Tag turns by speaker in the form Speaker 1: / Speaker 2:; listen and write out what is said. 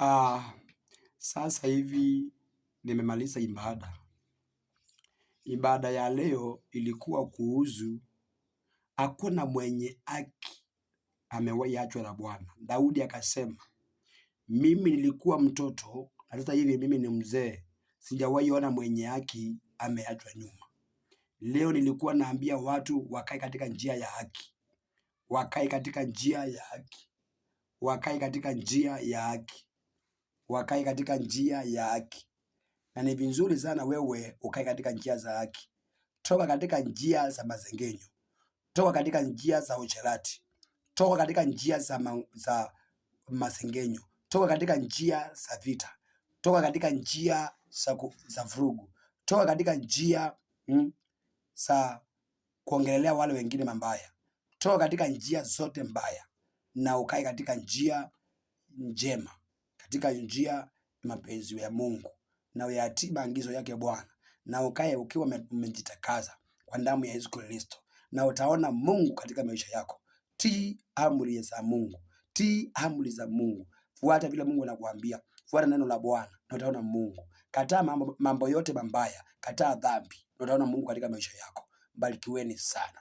Speaker 1: Ah, sasa hivi nimemaliza ibada. Ibada ya leo ilikuwa kuhusu hakuna mwenye haki amewahi achwa na Bwana. Daudi akasema, mimi nilikuwa mtoto na sasa hivi mimi ni mzee, sijawahi ona mwenye haki ameachwa nyuma. Leo nilikuwa naambia watu wakae katika njia ya haki, wakae katika njia ya haki, wakae katika njia ya haki, wakae katika njia ya haki. Na ni vizuri sana wewe ukae katika njia za haki. Toka katika njia za masengenyo, toka katika njia za ucherati, toka katika njia za masengenyo, toka katika njia za vita, toka katika njia za vurugu, toka katika njia za kuongelelea wale wengine mabaya, toka katika njia zote mbaya na ukae katika njia njema, katika njia ya mapenzi ya Mungu na uyatii maagizo yake Bwana, na ukae ukiwa umejitakaza kwa damu ya Yesu Kristo, na utaona Mungu katika maisha yako. Tii amri za Mungu, tii amri za Mungu, fuata vile Mungu anakuambia, fuata neno la Bwana na utaona Mungu. Kataa mambo yote mabaya, kataa dhambi na utaona Mungu katika maisha yako. Barikiweni sana.